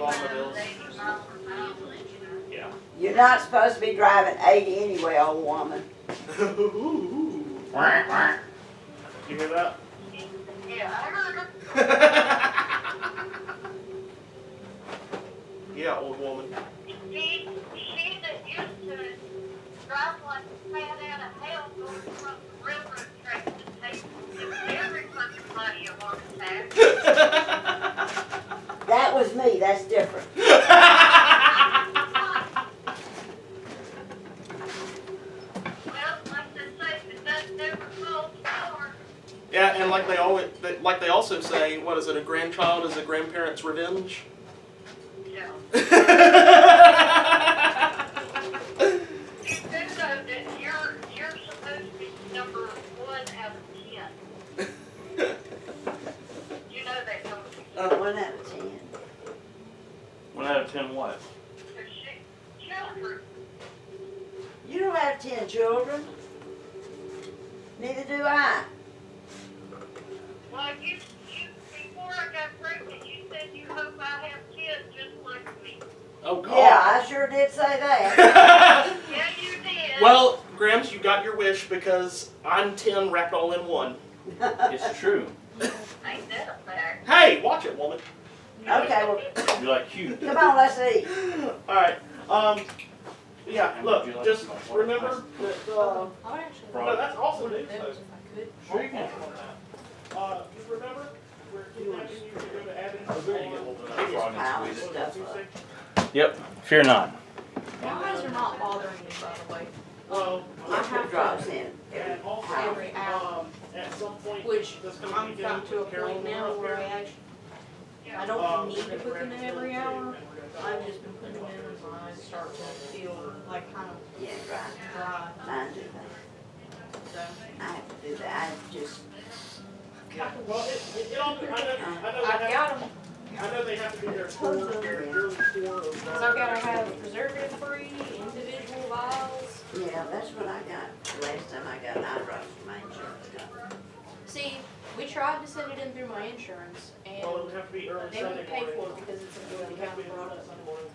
automobiles. Yeah. You're not supposed to be driving 80 anyway, old woman. You hear that? Yeah, I heard her. Yeah, old woman. She that used to drive like a fat out of hell going from the railroad tracks and take every fucking body at one time. That was me, that's different. Well, like they say, if that never falls forward. Yeah, and like they also say, what is it? A grandchild is a grandparent's revenge. Yeah. You do know that you're supposed to be number 1 out of 10. You know that, don't you? 1 out of 10. 1 out of 10 what? Because children. You don't have 10 children. Neither do I. Well, you before I got pregnant, you said you hope I have kids just like me. Oh God. Yeah, I sure did say that. Yeah, you did. Well, Grams, you got your wish because I'm 10 wrapped all in one. It's true. Ain't that a fact? Hey, watch it, woman. Okay, well, You like cute. come on, let's eat. All right. Yeah. And Look, would you like just some remember that. I would actually Right. No, that's awesome news. those Though. if I could. Sure you can. Just remember, we're kidnapping you to go to Abby We're going to get hold of that frog and squeeze it. Tuesday. Yep, fear not. You guys are not bothering me, by the way. I have drops in. And also, Every hour. at some point, Which this coming I'm weekend, gotten to a Carol point will now be where here. I actually, I don't need to put them in every hour. I've just been putting them in as my eyes start to feel like kind of Yeah, right. dry. Mine do that. So, I have to do that. I just, Well, it all, I know they I've have, got them. I know they have to be there for Tons of them. So I've got to have preservative-free, individual vials. yeah, that's what I got. Last time I got eye drops from my insurance company. See, we tried to send it in through my insurance, and Well, it would have to be early they Sunday won't pay morning. for it because it's a It good would have to be account early product. Sunday morning.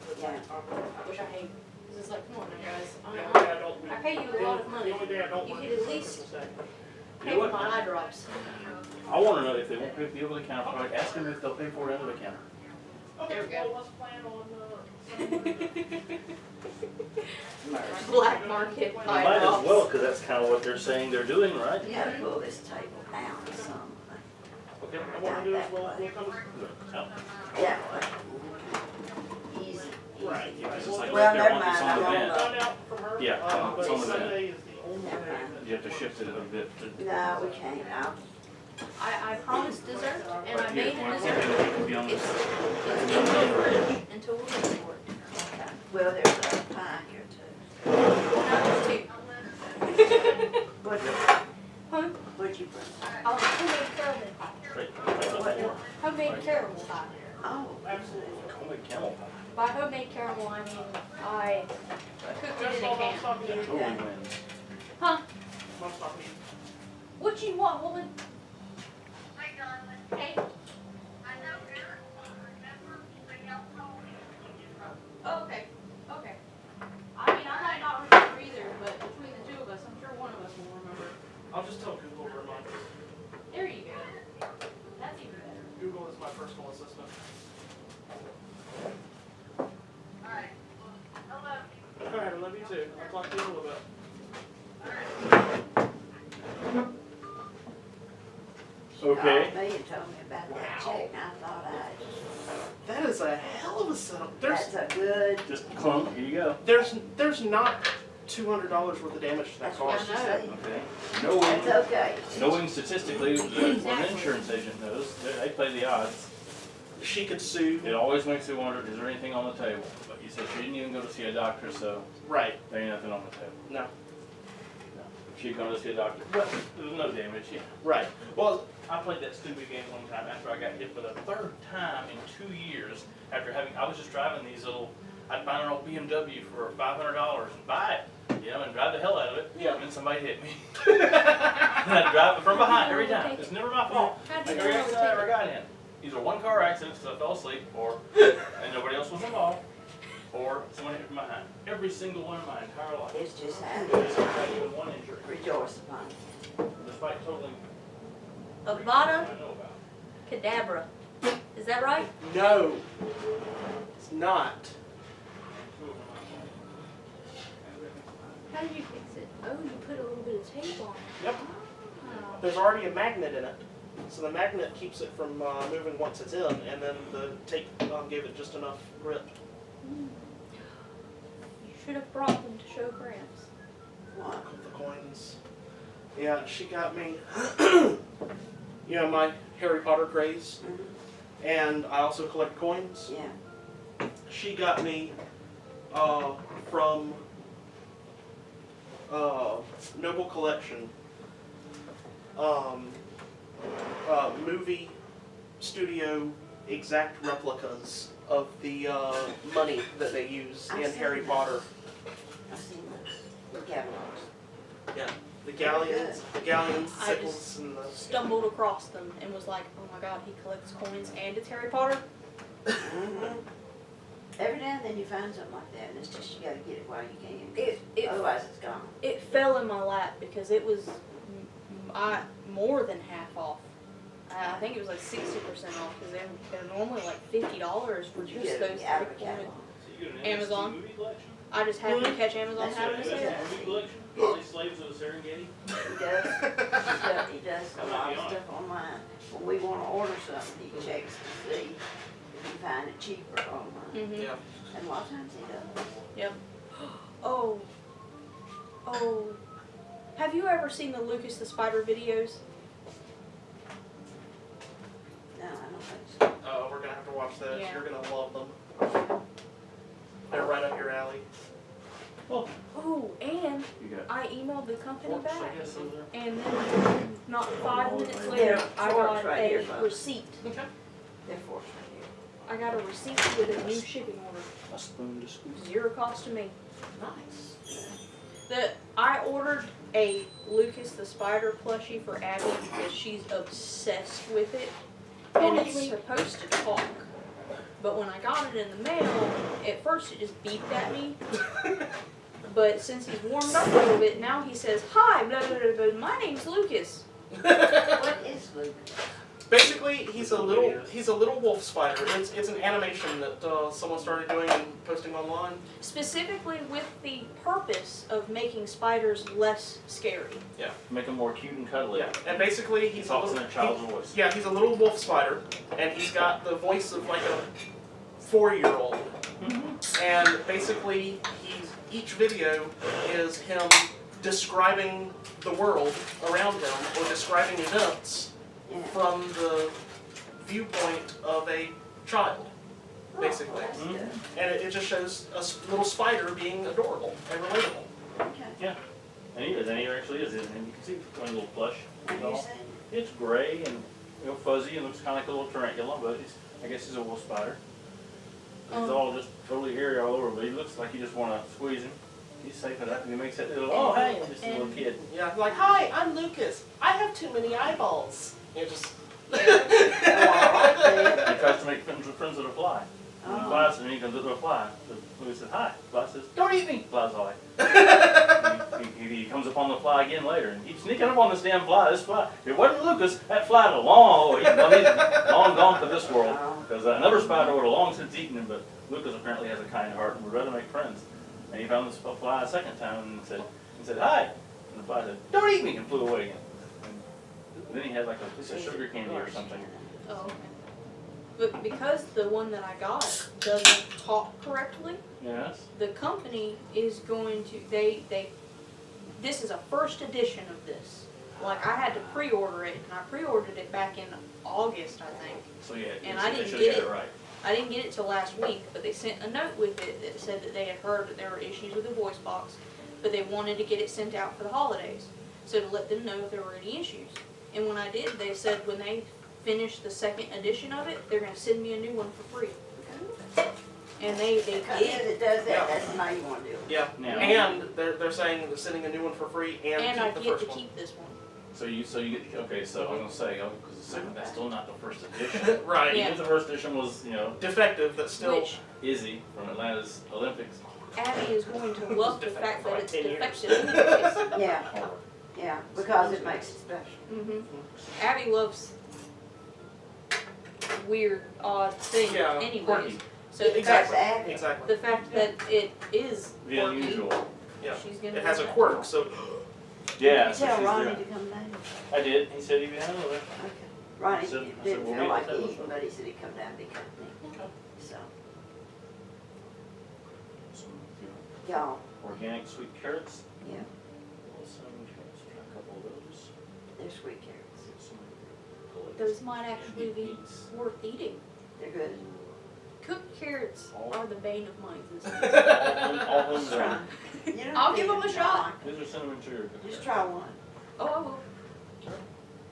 Which I hate. Because it's like, come on now, guys. The only day I don't. I pay you a lot of money. The only day I don't You work could is at least Christmas Day. pay for my eye drops. I want to know if they won't pay for the over-the-counter product. Ask them if they'll pay for it under the counter. Okay, There we go. well, let's plan on, Black market You eye might as drops. well, because that's kind of what they're saying they're doing, right? You gotta pull this table down some. okay, and what we'll do is we'll come. Yeah. Easy. Right, yeah. It's just like Well, right there, never once it's mind, on the I'm van. on Find out from her. Yeah, but it's on the Sunday is the only day. Never mind. You have to shift it a bit. No, we can't. I promised dessert, and I But made here, a why dessert. can't it be on It's this? in the fridge until we're ready for it. Okay. Well, there's a pie here too. Now there's two. What'd you, Huh? what'd you bring? Homemade caramel pie. Right, right up there. Homemade caramel pie. Oh, Absolutely. Homemade camel pie. By homemade caramel, I mean I cooked it in a can. Totally wins. Huh? Mom's talking to you. What you want, woman? Hey, darling, Hey. I know Eric will remember the alcohol you wrote. Oh, okay. Okay. I mean, I might not remember either, but between the two of us, I'm sure one of us will remember. I'll just tell Google to remind me. There you go. That's even better. Google is my personal assistant. All right. I love you. All right, I love you too. I'll talk to you in a little bit. Okay. called me and told me about that check, and I thought That is a hell of a setup. that's a good, Just clunk, here you go. There's not $200 worth of damage to that that's what car. she said. Okay. That's okay. Knowing statistically what an insurance agent knows, they play the odds. She could sue. It always makes me wonder, is there anything on the table? But you said she didn't even go to see a doctor, so Right. there ain't nothing on the table. No. No. If she'd gone to see a doctor, but there was no damage. Yeah. Right. Well, I played that stupid game one time after I got hit for the third time in 2 years after I was just driving these little, I'd find an old BMW for $500 and buy it, and drive the hell out of it. Yeah. And then somebody hit me. And I'd drive it from behind every time. It's never my fault. How'd I you ever know got in. either one car accident because I fell asleep, or and nobody else was involved, or someone hit me behind. Every single one in my entire life. It's just I happening. had even one injury, Rejoice upon it. despite totaling Avada I know about. Kedavra. Is that right? No, it's not. How did you fix it? Oh, you put a little bit of tape on it. Yep. Oh. There's already a magnet in it, so the magnet keeps it from moving once it's in, and then the tape gave it just enough grip. You should have brought them to show Gramps. What? The coins. Yeah, she got me. You know my Harry Potter craze, and I also collect coins. Yeah. She got me from Noble Collection movie studio exact replicas of the money that they use I've in seen Harry those. Potter. I've seen those. The catalogs. Yeah, the galleons, I sickles, just and the. Stumbled across them and was like, oh my god, he collects coins and it's Harry Potter? Every now and then you find something like that, and it's just you gotta get it while you can. It Otherwise, it's gone. It fell in my lap because it was more than half off. I think it was like 60% off because they're normally like $50 for You just get those it out of thick the coins. catalog. So you got an Amazon. NXT movie collection? I just happened to catch Amazon That's having a what it sale. is. Movie collection? All these slaves of the Serengeti? He does. He does a lot of stuff online. When we wanna order something, he checks to see if he can find it cheaper online. Mm-hmm. Yeah. And a lot of times he does. Yep. Oh. Have you ever seen the Lucas the Spider videos? No, I don't think so. We're gonna have to watch those. Yeah. You're gonna love them. They're right up your alley. Oh, and You got I emailed the company forks, back. I guess, over there. And then not 5 minutes later, Yeah, I forks got right here, a folks. receipt. Okay. They're forced right here. I got a receipt with a new shipping order. A spoon to scoop. Zero cost to me. Nice. I ordered a Lucas the Spider plushie for Abby because she's obsessed with it. And it's supposed to talk. But when I got it in the mail, at first it just beeped at me. But since he's warmed up a little bit, now he says, "Hi, blah, blah, blah, blah, my name's Lucas." What is Luke? Basically, he's a little wolf spider. It's an animation that someone started doing and posting online. Specifically with the purpose of making spiders less scary. Make them more cute and cuddly. Yeah, and basically he's a Talks in little, a child's voice. yeah, he's a little wolf spider, and he's got the voice of like a 4-year-old. And basically, each video is him describing the world around him or describing events Yeah. from the viewpoint of a child, basically. Oh, that's good. And it just shows a little spider being adorable and relatable. Okay. And he is, and he actually is, and you can see one little plush. Have you seen it? It's gray and fuzzy and looks kind of like a little tarantula, but I guess he's a wolf spider. He's all just totally hairy all over, but he looks like you just want to squeeze him. He's safe enough, and he makes that little, oh hey, I'm just a little kid. Yeah, like, hi, I'm Lucas. I have too many eyeballs. You know, just. Oh, I like that. He tries to make friends with a fly. And he Oh. flies, and he comes up to a fly. So Lucas says, hi. The fly says, don't eat me. Flies away. He comes upon the fly again later, and keeps sneaking up on this damn fly. This fly, if it wasn't Lucas, that fly had he's long gone for this world. Because another spider would have long since eaten him, but Lucas apparently has a kind heart and would rather make friends. And he found this fly a second time and said, hi. And the fly said, don't eat me, and flew away again. And then he had like a piece of sugar candy or something. Oh, okay. But because the one that I got doesn't talk correctly, Yes. the company is going to, this is a first edition of this. Like, I had to pre-order it, and I pre-ordered it back in August, I think. So yeah, And so I they didn't should get get it. it right. I didn't get it till last week, but they sent a note with it that said that they had heard that there were issues with the voice box, but they wanted to get it sent out for the holidays. So to let them know if there were any issues. And when I did, they said when they finish the second edition of it, they're going to send me a new one for free. And they The company did. that does Yeah. that, that's the way you want to do it. Yeah, Now, and they're saying they're sending a new one for free and And I keep the get first to one. keep this one. So you get, okay, so I was gonna say, oh, because the second, that's still not the first edition. Right. Yeah. Even if the first edition was, Defective, but still. Which Izzy from Atlanta's Olympics. Abby is going to love the fact that it's 10 years. defective anyways. Yeah, Hard. yeah, because it makes it special. Mm-hmm. Abby loves weird, odd things Yeah, anyways. quirky. So the Exactly. fact, Abby. Exactly. the fact that it is The quirky, unusual. Yeah. she's gonna It has a love that. quirk, so. Yeah, You so tell she's Ronnie there. to come down. I did, he said he'd be handling it. Okay. Ronnie I said, didn't we'll feel meet like at that eating, one. but he said he'd come down and be company. Okay. So, Some, y'all, organic sweet carrots. yeah, Some carrots, try a couple of those. they're sweet carrots. Some Those might actually be beets. worth eating. They're good. Cooked carrots are the bane of mine. All homegrown. You know, I'll give 'em a shot. These are cinnamon sugar. Just try one. Oh,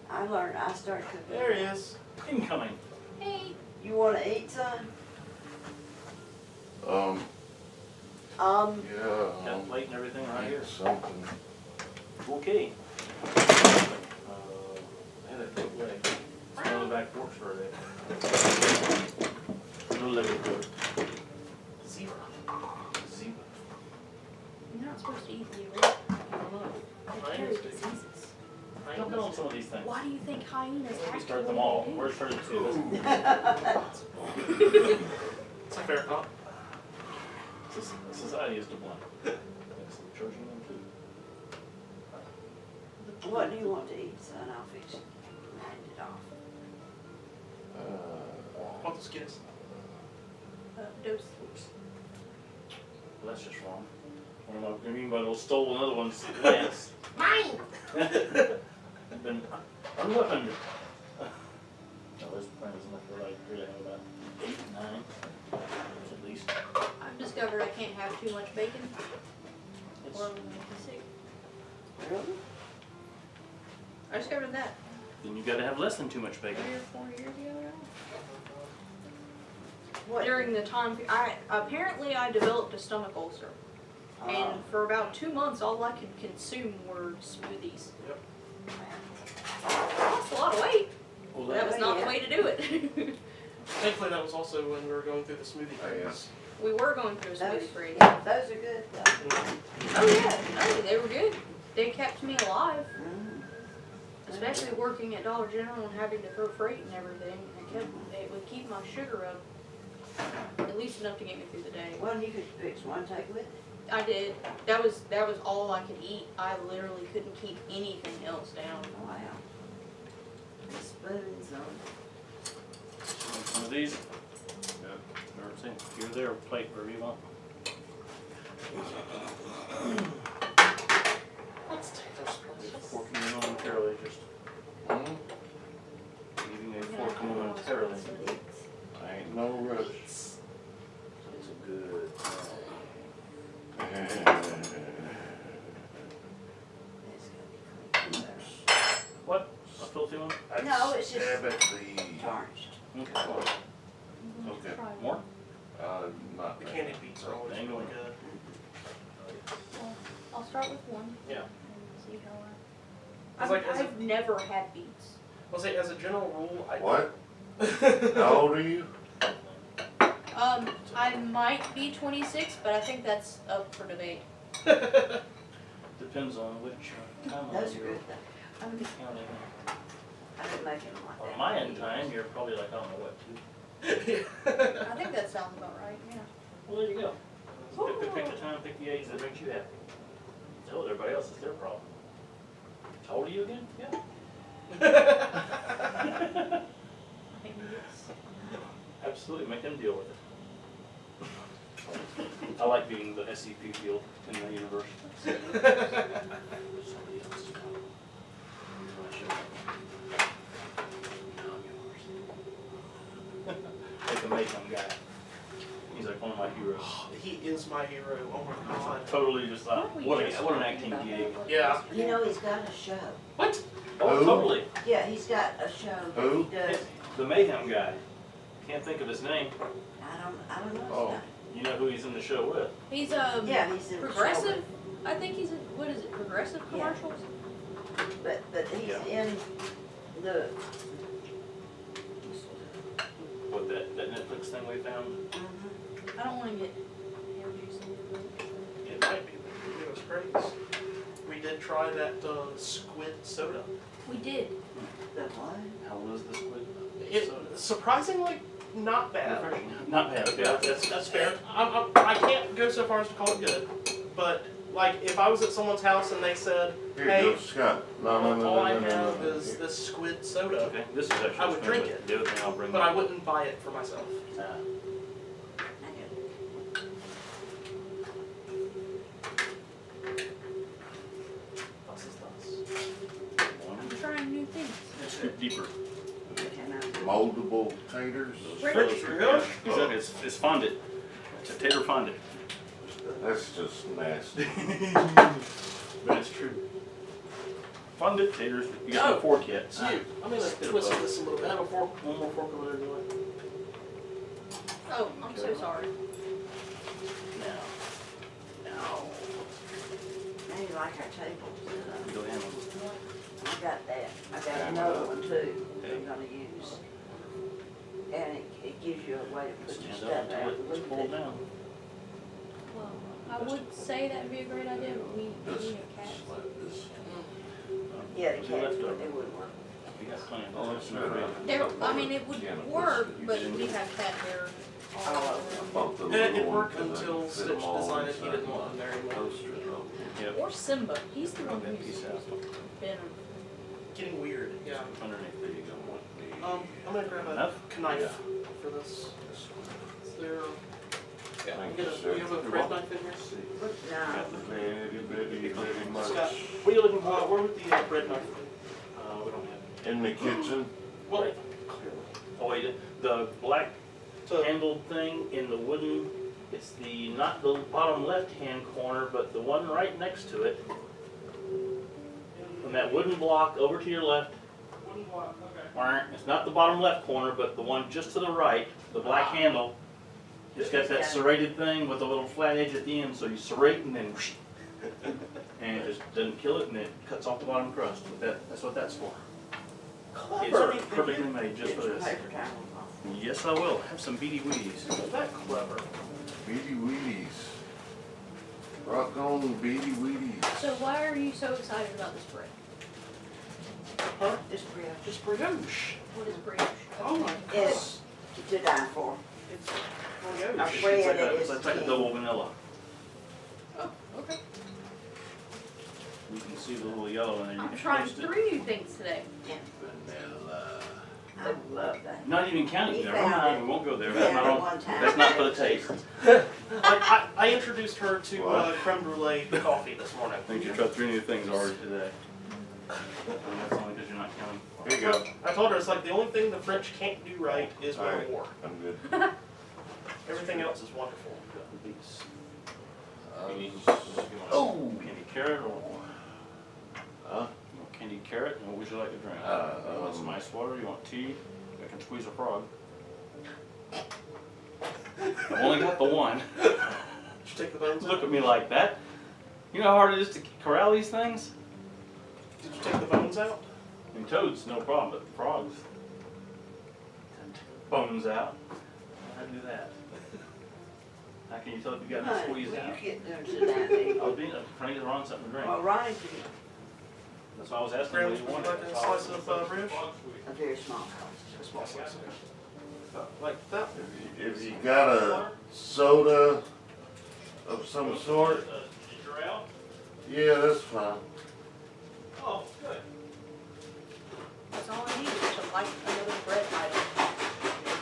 I will. I started cooking. There he is. Incoming. Hey. You wanna eat some? Yeah. Got plate and everything right here. Something. Okay. Had that cooked leg. Smell the back porch for a day. No leg good. Zebra. Zebra. You're not supposed to eat the I don't know. They carry diseases. Jump in on some of these things. Why do you think hyenas We act start the them way all. they do? Where's her two? It's a fair thought. Society is to blame. Thanks for charging them too. What do you want to eat, son? I'll fix it. Hand it off. Want those kids? Dose. Well, that's just wrong. One of my green bundles stole another one's lance. Mine! Been unweaponed. No, those plans look like really have about 8, 9 at least. I've discovered I can't have too much bacon It's, or I'm gonna be sick. Really? I discovered that then you gotta have less than too much bacon. 3 or 4 years ago now. What? During the time, apparently I developed a stomach ulcer. And for about 2 months, all I could consume were smoothies. Yep. I lost a lot of weight. Well, That was not the way to do it. Thankfully, that was also when we were going through the smoothie phase. We were going through a Those, smoothie phase. yeah, those are good though. Oh yeah, no, they were good. They kept me alive, Mhm. especially working at Dollar General and having to throw freight and everything. It would keep my sugar up at least enough to get me through the day. Well, you could fix one, take with it. I did. That was all I could eat. I literally couldn't keep anything else down. Wow. The spoons on. One of these. Or say, here, there, plate, wherever you want. Let's take those. Forking you momentarily, just eating a fork momentarily. Ain't no rush. It's a good It's gonna be clean. What? A filthy one? No, it's just- Stab at the, Tarnished. Okay. okay, More? not The that. candied beets are always Dang. really good. I'll start with one. Yeah. And see how It's like as a- I've never had beets. I'll say, as a general rule, I What? How old are you? I might be 26, but I think that's up for debate. Depends on which time of Those are year good though. counting. I didn't make them like that. On my end time, you're probably like, I don't know what, 2. I think that sounds about right, yeah. Well, there you go. Pick the time, pick the age that makes you happy. Tell everybody else it's their problem. How old are you again? Yeah. Yes. Absolutely, make them deal with it. I like being the SCP field in the universe. Somebody else's problem. Like the Mayhem guy. He's like one of my heroes. He is my hero. Oh my god. Totally just like, what an acting gig. Yeah. You know, he's got a show. What? Oh, Who? totally. Yeah, he's got a show that Who? he does. The Mayhem guy. Can't think of his name. I don't know. Oh. You know who he's in the show with? He's Yeah, he's in the show. progressive. I think he's in, what is it, progressive Yeah. commercials? But he's Yeah. in the, What, that Netflix thing we found? I don't wanna get hair juice in it. It might be, it was crazy. We did try that squid soda. We did. the what? How was the squid? It surprisingly not bad. Refreshing. Not bad, okay. Yeah, that's fair. I can't go so far as to call it good, but like if I was at someone's house and they said, Here you "Hey, go, Scott. No, all I have no. is this squid soda," Okay, this is actually. I would squid, drink but it, The other thing I'll bring. but I wouldn't buy it for myself. Thoughts is thoughts. I'm trying new things. Scoop deeper. Moldable taters. French. Exactly, it's fondant. It's a tater fondant. That's just nasty. But it's true. Fondant taters. You got no fork yet. It's you. I'm gonna twist this a little bit. I have a fork, one more fork over there. Do it. Oh, I'm so sorry. Now. Now you like our tables. Go ahead. I got that. I got another one too that I'm gonna use. And it gives you a way to put your Stand stuff up out. until it's pulled down. Well, I would say that'd be a great idea, but we This, have cats. like this. Yeah, the What's cats, left but over? they wouldn't work. We got plenty of Oh, those. that's right. I mean, it would work, but we have cat hair all over I them. bought the And little it one worked 'cause I until could fit Stitch 'em all decided he inside didn't want them there my anymore. toaster oven. Yep. Or Simba. He's the one Okay, who's peace out. been. Getting weird. Yeah. Underneath there you go. I'm gonna grab a Enough? knife for this. Is there? Yeah. Thank Do you, sir. you have a bread knife in here? No. Got the very much. Scott, what are you looking for? Where would the bread knife be? We don't have. In the kitchen. Well, Right. clearly. Oh wait, the black So, handled thing in the wooden, it's the, not the bottom left-hand corner, but the one right next to it. From that wooden block over to your left. It's not the bottom left corner, but the one just to the right, the black handle. It's got that serrated thing with a little flat edge at the end, so you serrate and then whoosh. And it just doesn't kill it and it cuts off the bottom crust. But that's what that's for. clever. It's perfectly made just Get for your this. paper towel. Yes, I will. Have some beady weedies. Isn't that clever? Beady Weedies. Rock on Beady Weedies. So why are you so excited about this bread? Huh? Just brioche. Just brioche. What is brioche? Oh my It's to die for. It's A brioche. It's bread like that a, is it's like a thin. double vanilla. Oh, okay. You can see the little yellow in there. You I'm can trying taste it. 3 new things today. Vanilla. I love that. Not even counting. We Never found mind. it. We won't go there. We That's found not it one on. time. That's not for the taste. I introduced her to What? creme brulee coffee this morning. I think you tried 3 new things already today. And that's only because you're not counting. Here you go. I told her it's like the only thing the French can't do right is win Alright. a war. I'm good. Everything else is wonderful. The beets. Uh, You need, Oh. candied carrot or Huh? you want candied carrot? And what would you like to drink? You want some ice water? You want tea? I can squeeze a frog. I've only got the one. Did you take the bones Look out? at me like that. You know how hard it is to corral these things? Did you take the bones out? I mean, toads, no problem, but frogs. Bones out. How do that? How can you tell if you got to Honey, squeeze will out? you get there and sit down? I was being trying to get Ron something to drink. Well, Ronnie can That's why I was asking Graham, what would you you wanted. like a That's all. slice of brioche? a very small. A small slice. Like that? If you got a soda of some sort, yeah, that's fine. Oh, good. That's all I need is to like another bread item.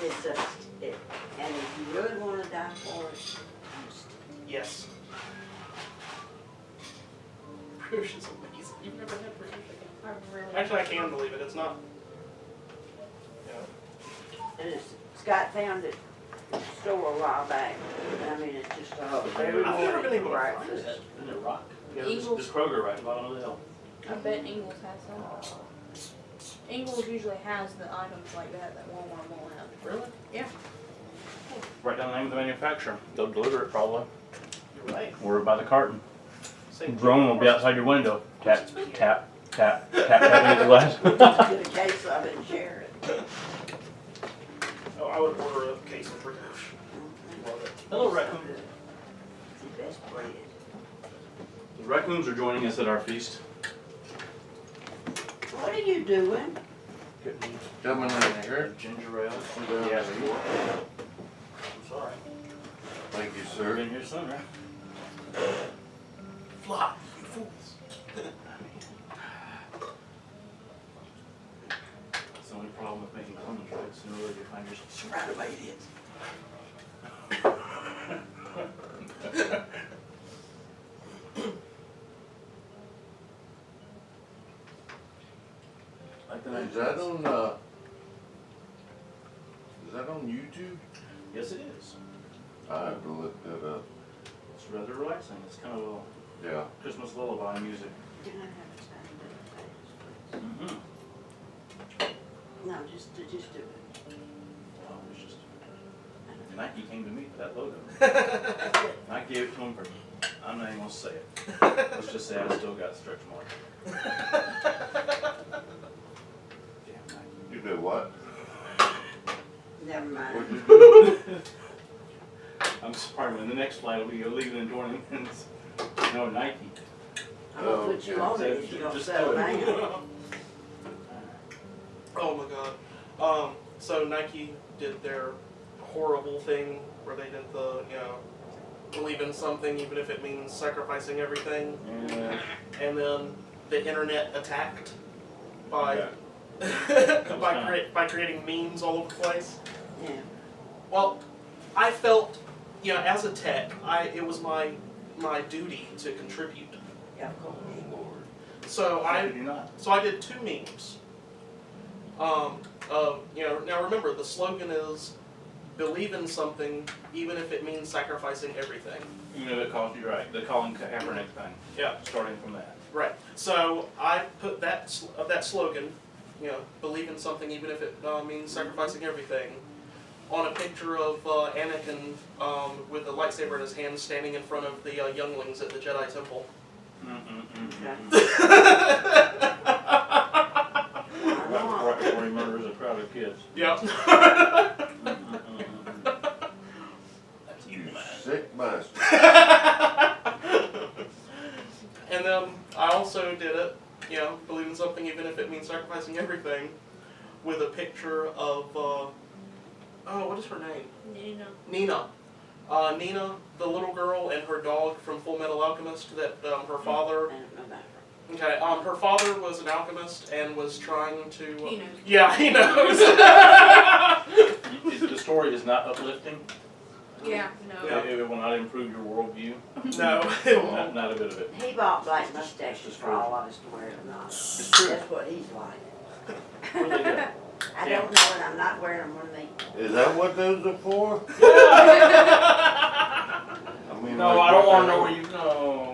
It's and if you really wanna die for it, just Yes. Brioche is amazing. You've never had brioche? I really. Actually, I can believe it. It's not. Yeah. and it's, Scott found it at the store a while back. I mean, it's just every I've never morning been able for to find breakfast. it. Isn't it rock? Yeah, Eagles. this Kroger right at the bottom of the hill. I bet Ingles has some. Ingles usually has the items like that Walmart won't have. Really? Yeah. Write down the name of the manufacturer. They'll deliver it probably. You're right. Or by the carton. Same Drone will be outside your window. Tap, tap, Tap at the glass. Get a case of it and share it. Oh, I would order a case of brioche. Love it. Hello, raccoon. It's the best bread. The raccoons are joining us at our feast. What are you doing? Coming in here. Ginger ale. Yeah. Yeah, I'm sorry. Thank you, We've sir. been here sooner. Fly, you fools. That's the only problem with making clones, right? Sooner or later you find yourself surrounded by idiots. Like the Is that on YouTube? Yes, it is. I have to look that up. It's rather relaxing. It's kind of Yeah. a Christmas lullaby music. Can I have a sign of Mm-hmm. No, just do it. Well, it's just Nike came to me for that logo. I gave it to him for. I'm not even gonna say it. Let's just say I still got stretch mark. Damn Nike. You do what? Never mind. What'd you do? I'm sorry, when the next flight will be illegal in tournaments. No, Nike. I'm gonna put you on it if you don't settle down. Oh my god. So Nike did their horrible thing where they did the, believe in something even if it means sacrificing everything. Yeah. And then the internet attacked by Yeah. by creating memes all over the place. Yeah. Well, I felt, as a tech, it was my duty to contribute. Yeah, of course. So How did you not? I did two memes. Now remember, the slogan is believe in something even if it means sacrificing everything. Even if it costs you right. The Colin Kaepernick thing. Yeah. Starting from that. Right. So I put that slogan, believe in something even if it means sacrificing everything, on a picture of Anakin with a lightsaber in his hand standing in front of the younglings at the Jedi Temple. Right before he murders a crowd of kids. Yep. That's you, man. Sick bastard. And then I also did it, believe in something even if it means sacrificing everything, with a picture of, what is her name? Nina. Nina, the little girl, and her dog from Full Metal Alchemist that her father... I don't know about her. Okay, her father was an alchemist and was trying to... He knows. Yeah, he knows. The story is not uplifting. Yeah, no. Yeah. It will not improve your worldview. No, it won't. Not a bit of it. He bought black mustaches for all of us to wear tonight. It's true. That's what he's like. What they do? I don't know, and I'm not wearing them when they. Is that what those are for? I mean, No, like, I don't what want to the know hell? where you know.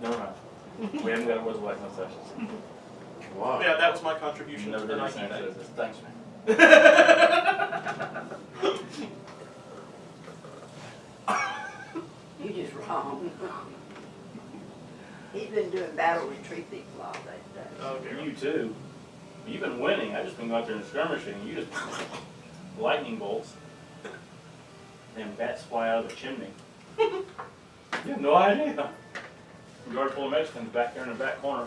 Never mind. We haven't got a what's black mustaches. Why? Yeah, that was my contribution Never to the did Nike anything. thing. Thanks, man. You just wrong. He's been doing battle retreat people all day today. Oh, dear. You too. You've been winning. I just been out there and skirmishing. You just lightning bolts. Then bats fly out of the chimney. You have no idea. A yard full of Mexicans back there in the back corner,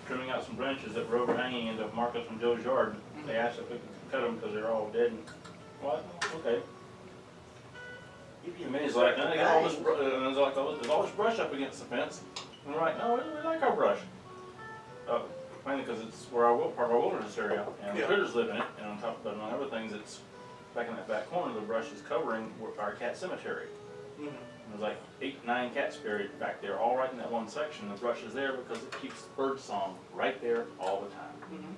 trimming out some branches that were overhanging into Marcus and Joe's yard. They asked if we could cut them because they're all dead. And what? Okay. And then he's like, no, they got all this, and there's like, there's all this brush up against the fence. And we're like, no, we like our brush. Mainly because it's where part of our wilderness area, and the Yeah. critters live in it. And on top of that, among other things, it's back in that back corner. The brush is covering our cat cemetery. Mhm. And there's like 8, 9 cats buried back there, all right in that one section. The brush is there because it keeps bird song right there all the time. Mhm.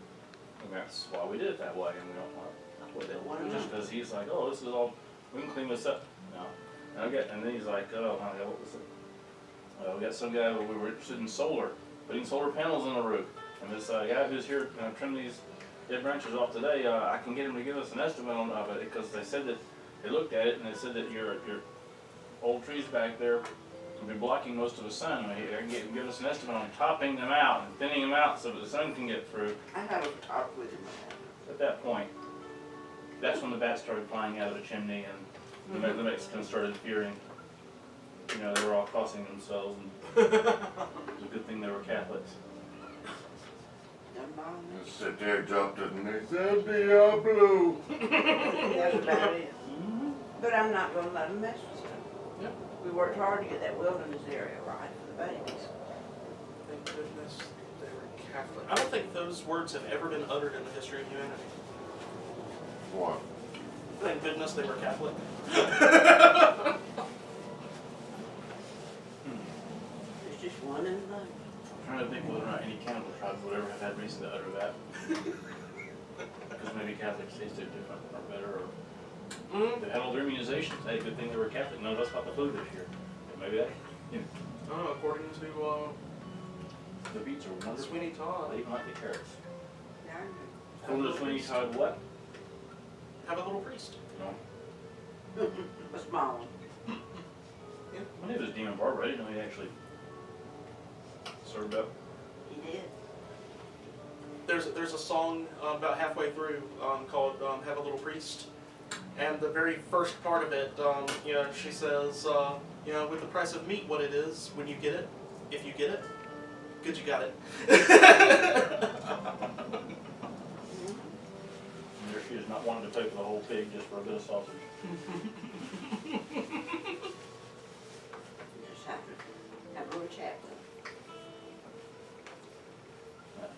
And that's why we did it that way, and we don't want with it. Why not? Just because he's like, oh, this is all, we can clean this up. No. And then he's like, oh, honey, what was it? We got some guy, we were interested in solar, putting solar panels on the roof. And this guy who's here trim these dead branches off today, I can get him to give us an estimate on it because they said that, they looked at it and they said that your old trees back there, We'll be blocking most of the sun. I can give us an estimate on topping them out and thinning them out so that the sun can get through. I have a talk with him about At that point, that's when the bats started flying out of the chimney and the Mexicans started fearing. You know, they were all crossing themselves, and it was a good thing they were Catholics. it. Don't bother me. Just sit there, jumped it, and they said, Diablo. That's about it. But I'm not gonna let them mess with stuff. Yep. We worked hard to get that wilderness area right for the babies. Thank goodness they were Catholic. I don't think those words have ever been uttered in the history of humanity. What? Thank goodness they were Catholic. There's just one in the bunch. I'm trying to think whether or not any cannibal tribes would ever have had reason to utter that. Because maybe Catholic states are different or better, or they had all their immunizations. Hey, good thing they were Catholic. None of us got the flu this year. But maybe that, According to the beets are wonderful. Sweeney Todd, They even like the carrots. Darn According to Sweeney Todd, what? have a little priest. No. it. A small one. My name was Demon Barber. I didn't know he actually served up. He did. There's a song about halfway through called "Have a Little Priest," and the very first part of it, she says, with the price of meat, what it is when you get it, if you get it, good you got it. And there she is, not wanting to pay for the whole pig just for a bit of sausage. You just have to have a little chat with him.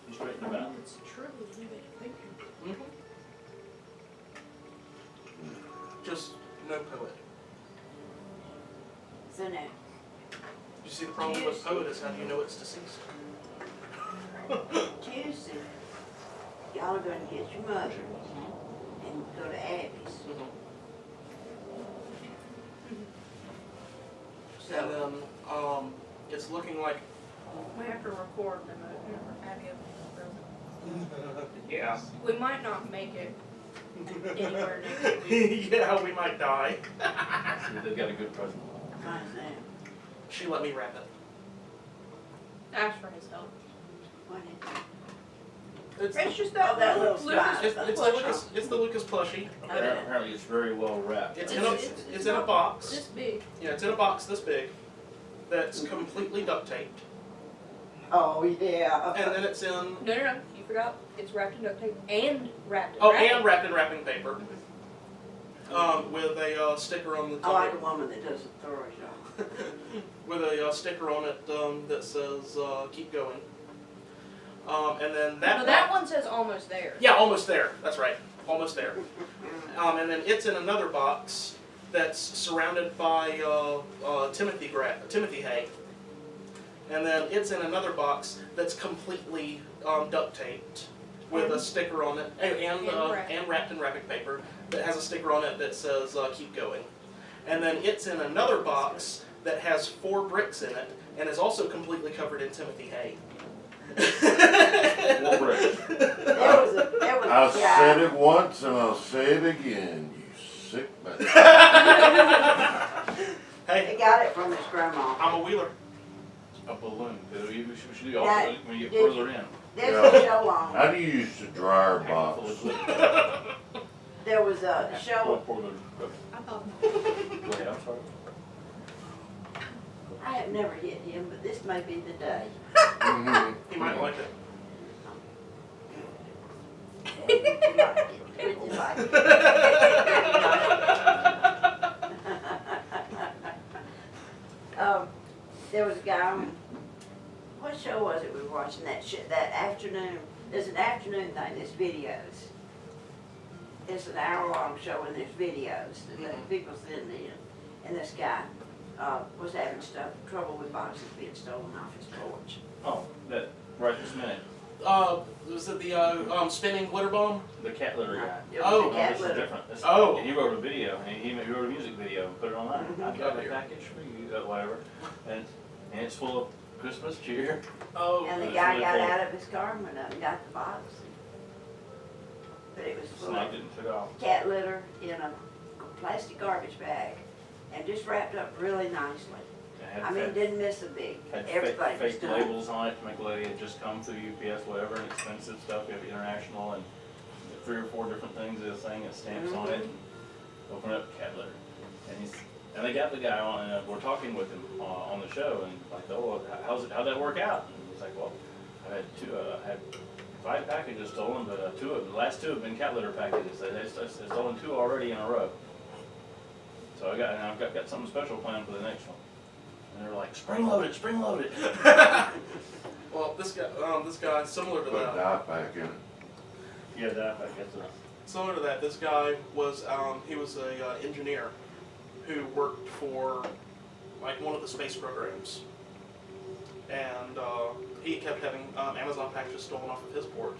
You straighten them out. It's true, you make it thinking. Just no poet. So now, You see the problem with poet is how do you know it's deceased? Tuesday, y'all are gonna get your mother and go to Abby's. And then it's looking like We have to record them Abby yeah. We might not make it anywhere near. Yeah, we might die. See, they've got a good present. Mine's there. She let me wrap it. Ask for his help. What is It's It's just Oh, that little Lucas spot. it's the Lucas plushie. Apparently it's very well wrapped. It's in a box. This big. Yeah, it's in a box this big that's completely duct taped. Oh, yeah. And then it's in No, you forgot. It's wrapped in duct tape and wrapped in and wrapped in wrapping paper. With a sticker on the I top. like a woman that does a thorough job. With a sticker on it that says keep going. And then that one says almost there. Yeah, almost there. That's right. Almost there. And then it's in another box that's surrounded by Timothy hay. And then it's in another box that's completely duct taped with a sticker on it and wrapped in wrapping paper that has a sticker on it that says keep going. And then it's in another box that has 4 bricks in it and is also completely covered in Timothy hay. What bricks? I said it once and I'll say it again, you sick bastard. Hey, He got it from his grandma. I'm a wheeler. A balloon. We should do Yeah, also when you get did- further in. There's a show on. How do you use the dryer box? There was a show. Pour the- I thought. Go ahead, I'm sorry. I have never hit him, but this may be the day. Mhm. He might like it. There was a guy on, what show was it we were watching that afternoon? There's an afternoon thing, there's videos. It's an hour-long show and there's videos that people send in. And this guy was having trouble with boxes being stolen off his porch. Oh, that right this minute. Was it the spinning glitter bomb? The cat litter guy. It was Oh, the No, cat this is litter. different. This, Oh. And he wrote a video, and he wrote a music video and put it online. Mhm. I've got a package for you, whatever. And it's full of Christmas cheer. Oh. And the It's guy really got full. out of his car and went up and got the box. But it was full Snagged of it and took off. cat litter in a plastic garbage bag and just wrapped up really nicely. I mean, didn't miss a beat. Had Everybody was fake done. labels on it to make it like it had just come through UPS, whatever, and expensive stuff. You have international and 3 or 4 different things. This thing, it stamps on it. And open up cat litter, and they got the guy on, and we're talking with him on the show, and like, oh, how'd that work out? And he's like, well, I had 5 packages stolen, but the last 2 have been cat litter packages. They've stolen 2 already in a row. So I've got something special planned for the next one. And they're like, spring load it. Well, this guy, similar to Put that. dye pack in it. Yeah, that I guess. Similar to that, this guy was he was a engineer who worked for like one of the space programs, and he kept having Amazon packages stolen off of his porch.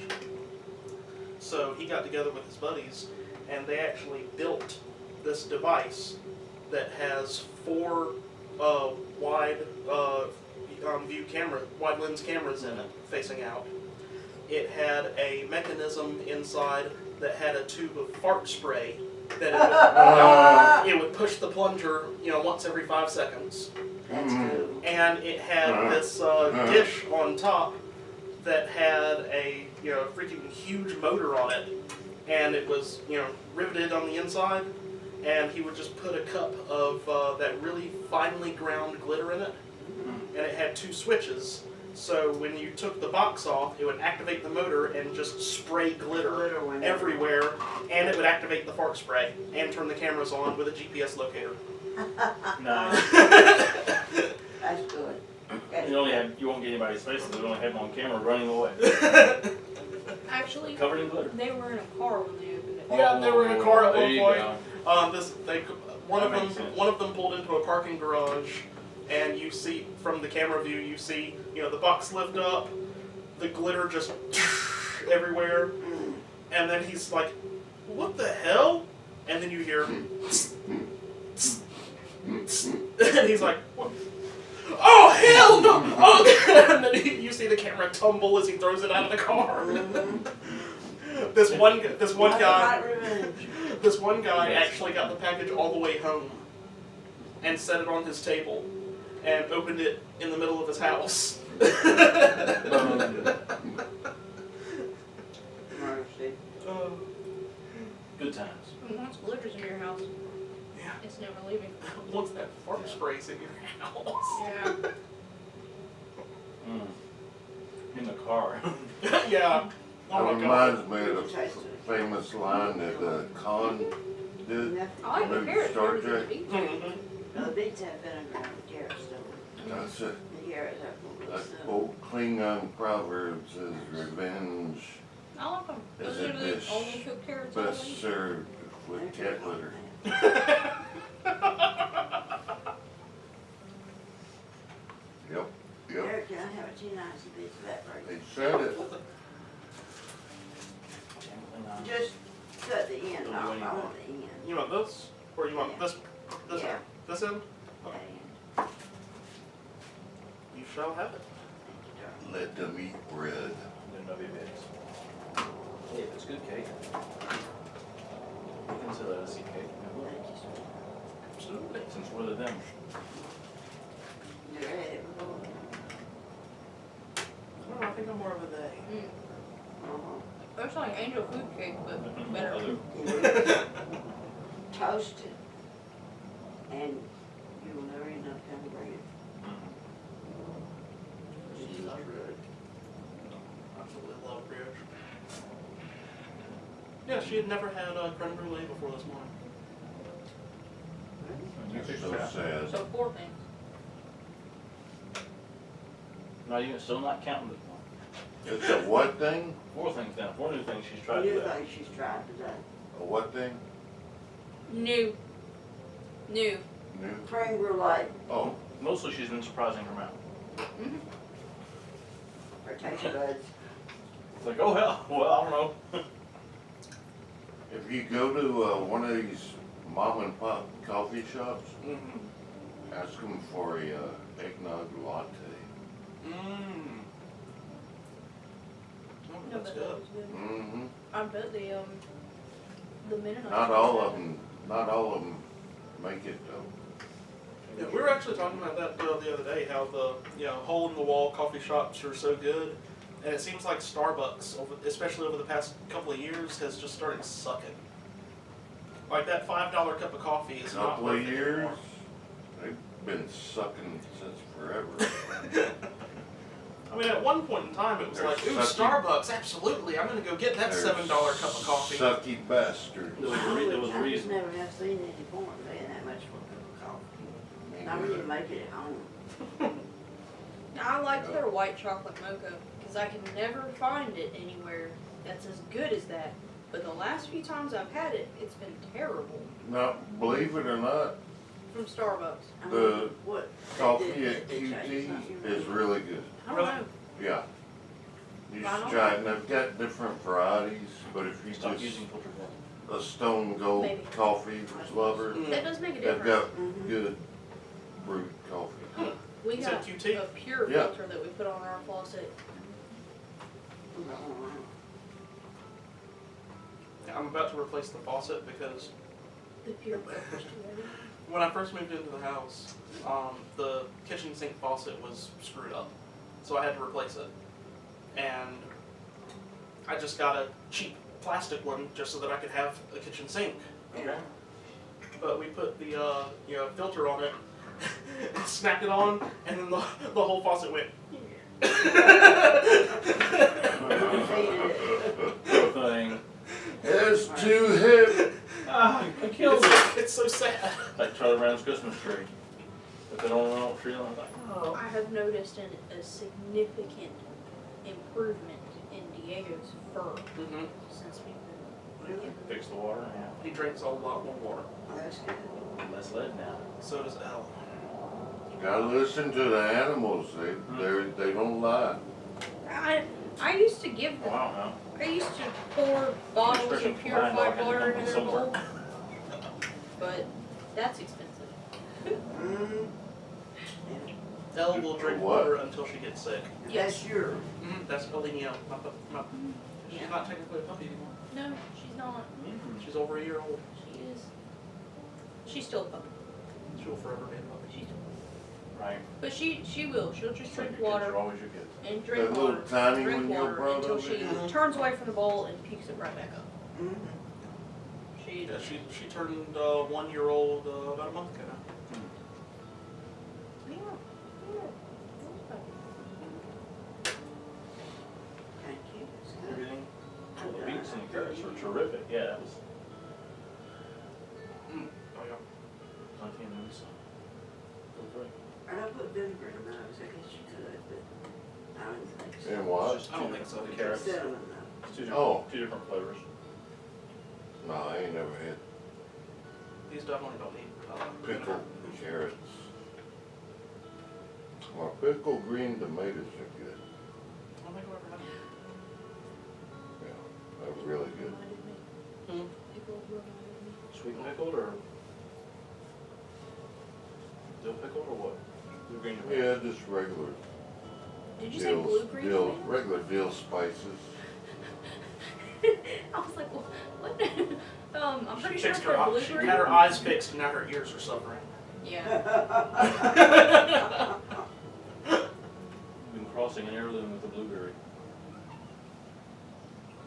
So he got together with his buddies, and they actually built this device that has 4 wide wide lens cameras in it facing out. It had a mechanism inside that had a tube of fart spray that it would push the plunger, once every 5 seconds. That's cool. And it had this dish on top that had a freaking huge motor on it, and it was riveted on the inside. And he would just put a cup of that really finely ground glitter in it, and it had 2 switches. So when you took the box off, it would activate the motor and just spray glitter everywhere, and it would activate the fart spray and turn the cameras on with a GPS locator. Nice. That's good. You won't get anybody's faces. We only have them on camera running away, Actually, covered in glitter. they were in a car when they opened it. Yeah, they were in a car at There one you point. go. One of them pulled into a parking garage, and you see from the camera view, you see the box lift up, the glitter just everywhere, and then he's like, "What the hell?" And then you hear, and he's like, "What? Oh hell no!" Oh, and then you see the camera tumble as he throws it out of the car. This one guy actually got the package all the way home and set it on his table and opened it in the middle of his house. Mercy. Good times. Once glitter's in your house, Yeah. it's never leaving. Once that fart spray's in your house. Yeah. In the car. Yeah. That Oh my god. reminds me of a famous line that Khan did. I like the Movie carrots. Star better than Trek. the beets. Mhm. The beets have vinegar and carrots still. That's it. The carrots have That stuff. old Klingon proverb says, "Revenge I like them. is Those a are the dish only cooked carrots I best eat. served with cat litter." Yep, yep. Eric, can I have a 2 nice piece of that for They you? said it. Just cut the end Don't do off. any I more. want the end. You want this? Or you want this? This Yeah. end? This end? That end. You shall have it. Thank you, darling. Let them eat bread. Then no bits. Hey, if it's good cake. You can sell that as a cake. Thank you, sir. Absolutely. Since we're the them. You ready? I think I'm more of a they. Uh-huh. It's like angel food cake, but better. Other- Toasted. And you will never eat enough kind of bread. She's not red. Absolutely love bread. Yeah, she had never had creme brulee before this morning. You That's fix so that. sad. So 4 things. Not even, still not counting the It's a what thing? 4 things down. 4 new things she's tried New today. thing she's tried today. A what thing? New. New? Creme brulee. Oh, Mostly she's been surprising her mouth. Her taste buds. It's like, oh hell, well, I don't know. if you go to one of these mom and pop coffee shops, Mm-hmm. ask them for a eggnog latte. Mmm. Oh, No, that's but that good. was good. Mm-hmm. I bet the Mennonites. Not all of them make it though. Yeah, we were actually talking about that the other day, how the hole in the wall coffee shops are so good, and it seems like Starbucks, especially over the past couple of years, has just started sucking. Like that $5 cup of coffee is not Couple worth of it years, anymore. they've been sucking since forever. I mean, at one point in time, it was They're like, ooh, sucky. Starbucks, absolutely, I'm gonna go get that They're $7 cup of coffee. Sucky bastards. There was a I just reason. never have seen any point in paying that much for a cup of coffee. I wouldn't make it at home. I like their white chocolate mocha because I can never find it anywhere that's as good as that. But the last few times I've had it, it's been terrible Now, believe it or not, from Starbucks. I The mean, what they coffee did, at they changed QT something. is really good. I don't Really? know. Yeah. You I should don't try it, and they've got different varieties, but if you Stop just using filtered water. a Stone Gold Maybe. coffee lover, Mm. That does make a they've difference. got Mhm. good brewed coffee. We Is got it QT? a pure Yeah. filter that we put on our faucet. I'm about to replace the faucet because The pure filter's too heavy. when I first moved into the house, the kitchen sink faucet was screwed up, so I had to replace it. And I just got a cheap plastic one just so that I could have a kitchen sink. Okay. But we put the filter on it, and snapped it on, and then the whole faucet went. Poor thing. It's too heavy. Ah, I killed it. It's so sad. Like Charlie Brown's Christmas tree. If they don't know what tree, I'm like, oh. I have noticed a significant improvement in Diego's fur Mm-hmm. since we've been Really? Fix the water, yeah. He drinks a lot more water. That's good. Less lead now. So does Elle. Gotta listen to the animals. They don't lie. I used to give them. Wow, I used to pour bottles Especially of for mine, purified dog, water I into had to their come bowl, but that's expensive. Mm. Elle will drink What? water until she gets sick. That's your. Mm-hmm. That's Elenio. She's Yeah. not technically a puppy anymore. No, she's not. She's over a year old. She is. She's still a puppy. She will forever be a puppy. She's still Right. But she will. She'll just Your drink kids water are always your kids. and drink That little water, tiny drink one you water brought until over she here? turns away from the bowl and pukes it right back up. Mm-hmm. She. Yeah, she turned 1 year old about a month ago now. Yeah. Thank you. That's good. Everything. Well, the beets and the carrots were terrific. Yeah, that was Mm. Oh yeah. plenty of news. Feel free. I don't put vinegar in those. I guess you could, but I don't think so. And what? Just I don't two think so. different Carrots. Cinnamon though. It's two Oh. two different flavors. No, I ain't never had These definitely don't need pickled carrots. Well, pickled green tomatoes are good. I don't think I've ever had them. Yeah, they're really good. Reminded me. Mm. People reminded me. Sweet pickled or dill pickled or what? Blue green tomato. Yeah, just regular Did you say blue green? dill, tomatoes? regular dill spices. I was like, what? I'm pretty She sure fixed for her blue eyes. She green. had her eyes fixed, and now her ears are suffering. Yeah. Been crossing an heirloom with a blueberry.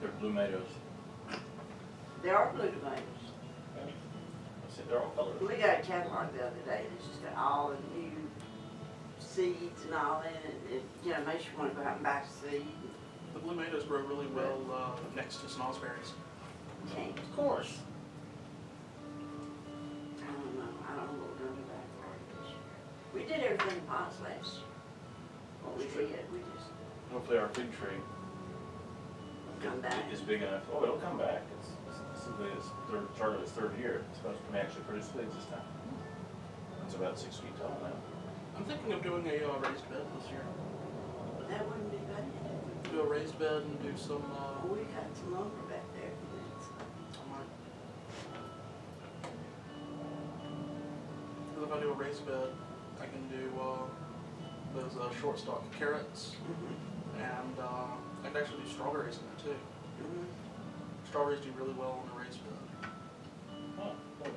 They're blue tomatoes. There are blue tomatoes. I said they're all colored. We got a catalog the other day that's just got all the new seeds and all in it. It makes you want to go out and buy seed. The blue tomatoes grow really well next to snozberries. Can't. Of course. I don't know. I don't know what we're gonna do back there this year. We did everything in pots last year. What we did, we just Hopefully our fig tree come back. is big enough. Oh, it'll come back. This is its start of its third year. It's supposed to actually produce figs this time. It's about 6 feet tall now. I'm thinking of doing a raised bed this year. That wouldn't be bad. Do a raised bed and do some. We got some lumber back there for that. Because if I do a raised bed, I can do those short stalk carrots, and I can actually do strawberries in there too. Strawberries do really well on a raised bed. Oh, okay.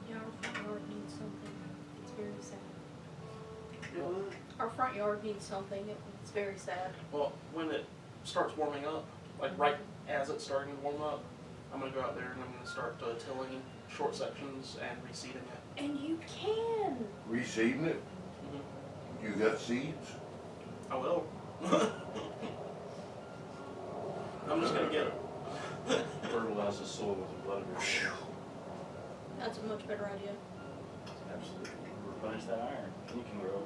Yeah, our front yard needs something yard needs something. It's very sad. Well, when it starts warming up, like right as it's starting to warm up, I'm gonna go out there and I'm gonna start tilling short sections and reseeding it. And you can. Reseeding it? You got seeds? I will. I'm just gonna get Fertilize the soil with the blood of your sheep. That's a much better idea. Absolutely. Replenish that iron. You can grow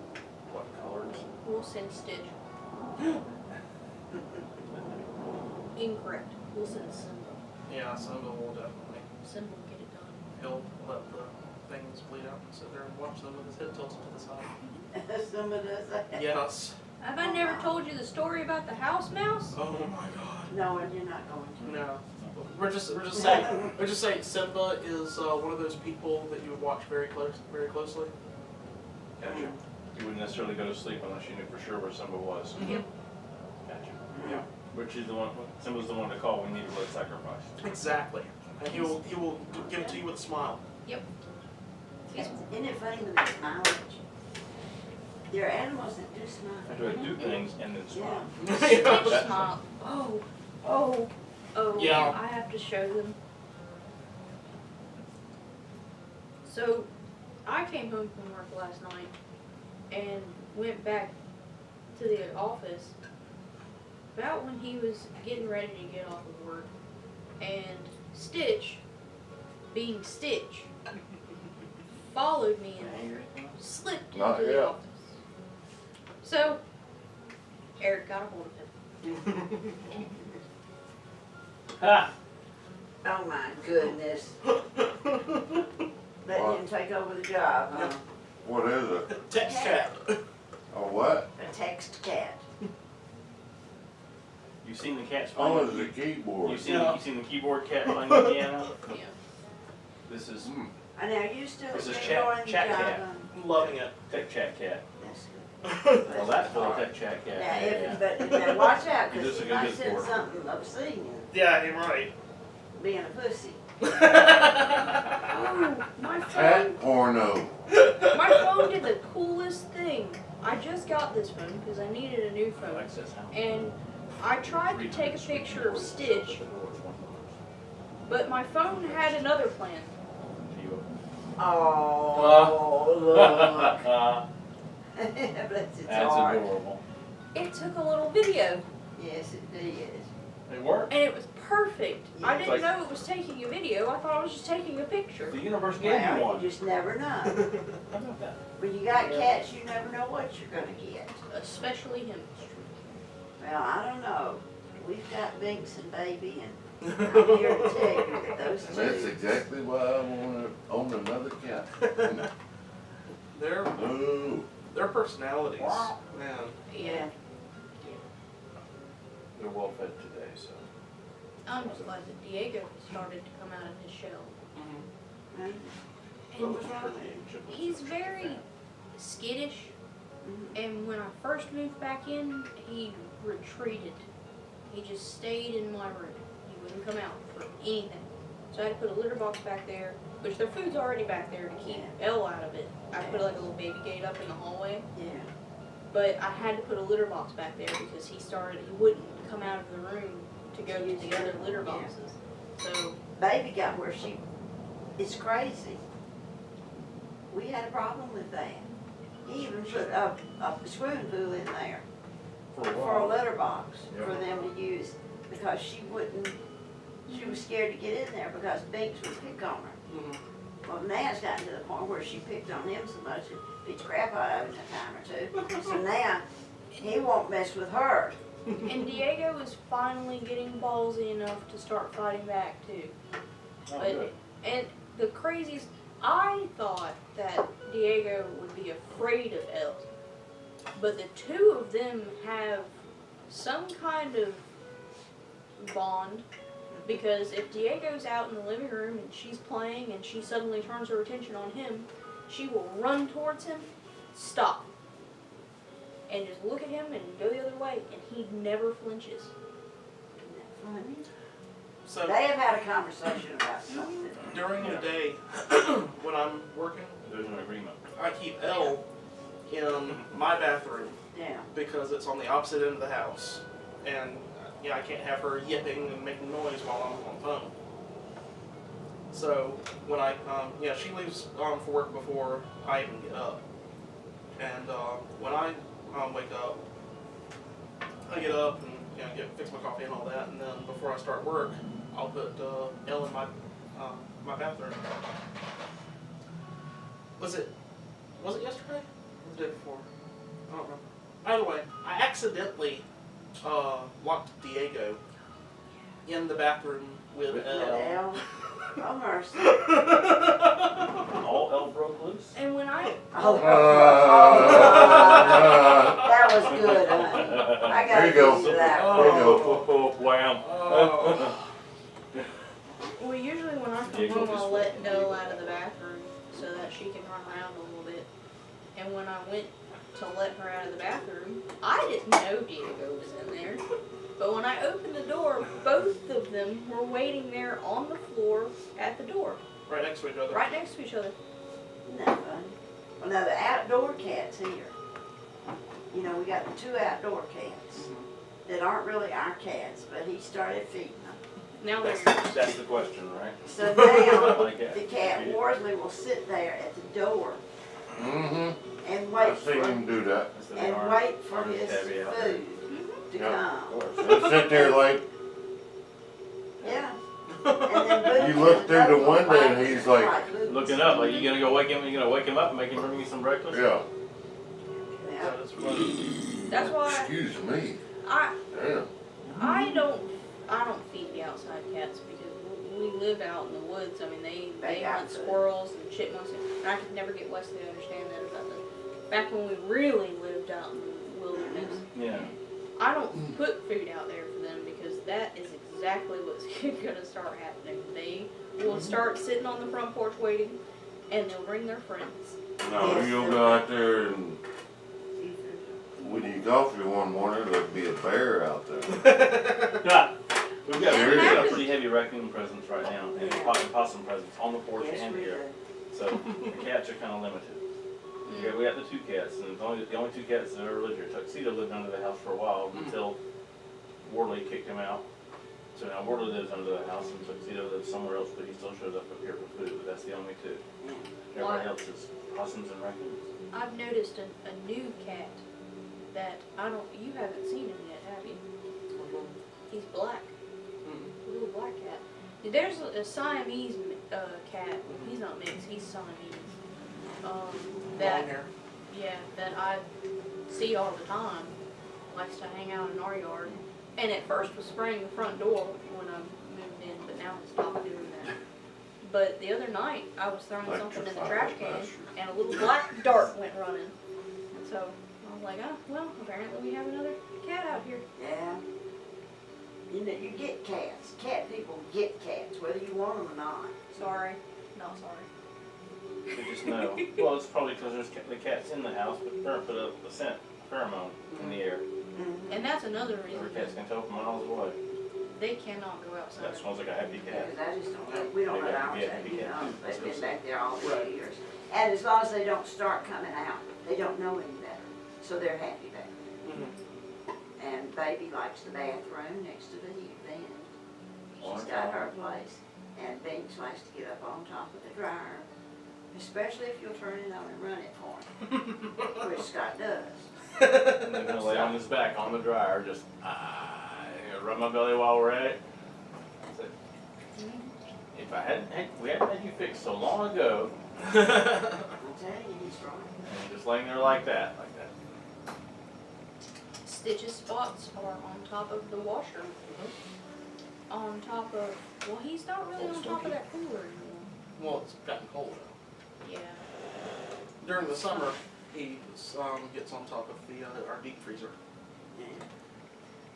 what colors? We'll send Stitch. Incorrect. We'll send Simba. yeah, some will definitely. Simba will get it done. He'll let the things bleed out and sit there and watch them with his head tilted to the side. Some of us. Yes. Have I never told you the story about the house mouse? Oh my God. No, and you're not going to. No. We're just saying Simba is one of those people that you would watch very closely. Gotcha. You wouldn't necessarily go to sleep unless you knew for sure where Simba was. Yep. Gotcha. Yeah. Which is the one, Simba's the one to call when you need a blood sacrifice. Exactly. And he will give it to you with a smile. Yep. Isn't it funny when they smile at you? There are animals that do smile. I do things and then smile. Stitch That's smile. Oh. Yeah. I have to show them. So, I came home from work last night and went back to the office about when he was getting ready to get off of work, and Stitch, being Stitch, followed me in there, slipped into Not the yet. office. So, Eric got a hold of him. Ha! Oh my goodness. Letting him take over the job, huh? What is it? Text cat. A what? A text cat. You've seen the cats Oh, playing. it's a keyboard. You've seen the keyboard cat playing the piano. Yeah. This is I know you still This is still chat- doing the chat job. cat. I'm loving it. Tech Chat Cat. That's good. Well, that's for a Tech Chat Cat. Now, Yeah. but now watch out, You because just he a might good send sport. something obscene, Yeah, you're right. being a pussy. Oh, my phone. Cat porno. My phone did the coolest thing. I just got this phone because I needed a new phone. Access how? And I tried to take a picture of Stitch, but my phone had another plan. Oh, look. Bless its That's heart. adorable. It took a little video, Yes, it did. They work. and it was perfect. I It's didn't like- know it was taking a video. I thought I was just taking a picture. The universe gave you Well, one. you just never know. How about that? When you got cats, you never know what you're gonna get. Especially him. Well, I don't know. We've got Binks and Baby, and I'm here to tell you that those And that's two. exactly why I want to own another cat. Their No. personalities, Wow. man. Yeah. They're well fed today, so. I'm just glad that Diego started to come out of his shell. Mm-hmm. Mhm. And What was wrong? he's very skittish, and when I first moved back in, he retreated. He just stayed in my room. He wouldn't come out for anything. So I had to put a litter box back there, which their food's already back there to keep Elle out of it. I put like a little baby gate up in the hallway, Yeah. but I had to put a litter box back there because he wouldn't come out of the room to go to the other litter boxes. So, Baby got where it's crazy. We had a problem with that. He even put a swimming pool in there for a litter box for them to use because she was scared to get in there because Binks would pick on her. Mm-hmm. Well, now it's gotten to the point where she picked on him so much it beat the crap out of him a time or two. So now he won't mess with her. and Diego is finally getting ballsy enough to start fighting back too. Oh, But, good. and the craziest, I thought that Diego would be afraid of Elle. But the two of them have some kind of bond. Because if Diego's out in the living room and she's playing and she suddenly turns her attention on him, she will run towards him, stop, and just look at him and go the other way, and he never flinches. Isn't that funny? So They have had a conversation about something. during the day, when I'm working, There's an agreement. I keep Elle in my bathroom Yeah. because it's on the opposite end of the house. And yeah, I can't have her yipping and making noise while I'm on the phone. So when I, yeah, she leaves for work before I even get up. And when I wake up, I get up and fix my coffee and all that. And then before I start work, I'll put Elle in my bathroom. Was it yesterday or the day before? I don't remember. Either way, I accidentally locked Diego in the bathroom with Elle. Oh, mercy. All hell broke loose. And when I That was good, honey. I There got you go. used to that. There you go. Oh, wham. Oh. well, usually when I come Diego home, just I'll went. let Elle out of the bathroom so that she can run around a little bit. And when I went to let her out of the bathroom, I didn't know Diego was in there. But when I opened the door, both of them were waiting there on the floor at the door, Right next to each other. right next to each other. Isn't that funny? Well, now the outdoor cats here. You know, we got the 2 outdoor cats that aren't really our cats, but he started feeding them. Now they're That's the question, right? So now Like that. the cat Worsley will sit there at the door Mm-hmm. and wait I've seen him do that. That's the and arm- wait for arm his tabby out there. food to Yeah. come. He'll sit there like, Yeah. And then you Boo look is through the another one window and he's like, Boo. Looking up, like you gonna go wake him? You gonna wake him up and make him bring you some breakfast? yeah, Yeah. That is funny. That's why excuse me. I Damn. I don't feed the outside cats because we live out in the woods. I mean, they got hunt food. squirrels and chipmunks, and I could never get Wesley to understand that about the back when we really lived out in the wilderness. Yeah. I don't put food out there for them because that is exactly what's gonna start happening. They will start sitting on the front porch waiting, and they'll bring their friends. No, Yes, you'll sir. go out there and when you go for one morning, there'll be a bear out there. Yeah. We've got There it a is. pretty heavy raccoon presence right now, and Yeah. possum presence on the porch Yes, and we here. do. So the cats are kind of limited. We got the 2 cats, and the only 2 cats that ever lived here. Tuxedo lived under the house for a while until Worley kicked him out. So now Worley lives under the house, and Tuxedo lives somewhere else, but he still shows up here for food. But that's the only 2. Everybody else is possums and raccoons. I've noticed a new cat that you haven't seen him yet, have you? He's black. A little black cat. There's a Siamese cat. He's not mixed. He's Siamese. Long That hair. that I see all the time. Likes to hang out in our yard. And at first was spraying the front door when I moved in, but now he's stopped doing that. But the other night I was throwing something in the trash can, and a little black dart went running. So I was like, oh well, apparently we have another cat out here. Yeah. You know, you get cats. Cat people get cats, whether you want them or not. Sorry, not sorry. They just know. Well, it's probably because there's the cats in the house, but Fern put up the scent pheromone in the air. Mm-hmm. And that's another reason Other cats can tell from miles away. they cannot go outside. That smells like a happy cat. Because I just don't let, we don't They let got to ours be a out, happy you cat, know. too. They've been That's back there all these Right. years. And as long as they don't start coming out, they don't know any better. So they're happy back there. And baby likes the bathroom next to the heat vent. She's got her place. And Binks likes to get up on top of the dryer. Especially if you'll turn it on and run it for him. Which Scott does. And they're gonna lay on his back on the dryer, just rub my belly while we're at it. So, if I hadn't, we hadn't had you fixed so long ago, I'm telling you, he's right. and just laying there like that. Stitch's spots are on top of the washer. On top of, well, he's not really on top of that cooler anymore. Well, it's gotten cold. Yeah. During the summer, he gets on top of our deep freezer.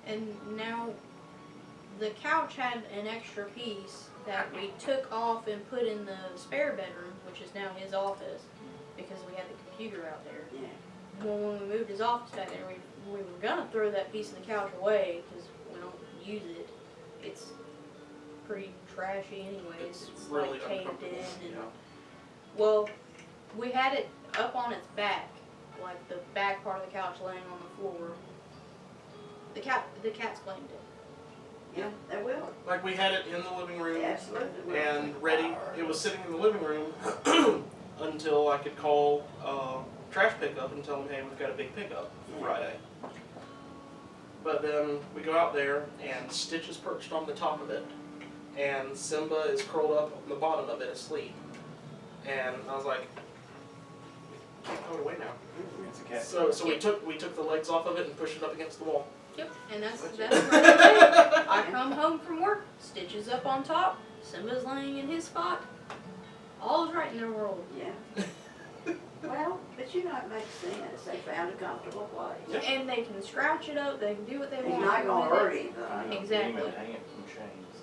And now, the couch had an extra piece that we took off and put in the spare bedroom, which is now his office, because we had the computer out there. Yeah. Well, when we moved his office back there, we were gonna throw that piece of the couch away because we don't use it. It's pretty trashy anyways. It's really like caved uncomfortable. in and Yeah. well, we had it up on its back like the back part of the couch laying on the floor. The cats claimed it. Yeah, they will. Like we had it in the living room Absolutely. and ready. It was sitting in the living room until I could call trash pickup and tell them, hey, we've got a big pickup Friday. But then we go out there and Stitch is perched on the top of it and Simba is curled up on the bottom of it asleep. And I was like, can't throw it away now. It's a cat. So we took the legs off of it and pushed it up against the wall. Yep, and that's where I come home from work, Stitch is up on top, Simba's laying in his spot. All's right in their world. Yeah. Well, but you know, it makes sense. They found a comfortable place. And they can scratch it up, they can do what they He's want. not gonna with hurt it. anything. Exactly. Hang it from chains.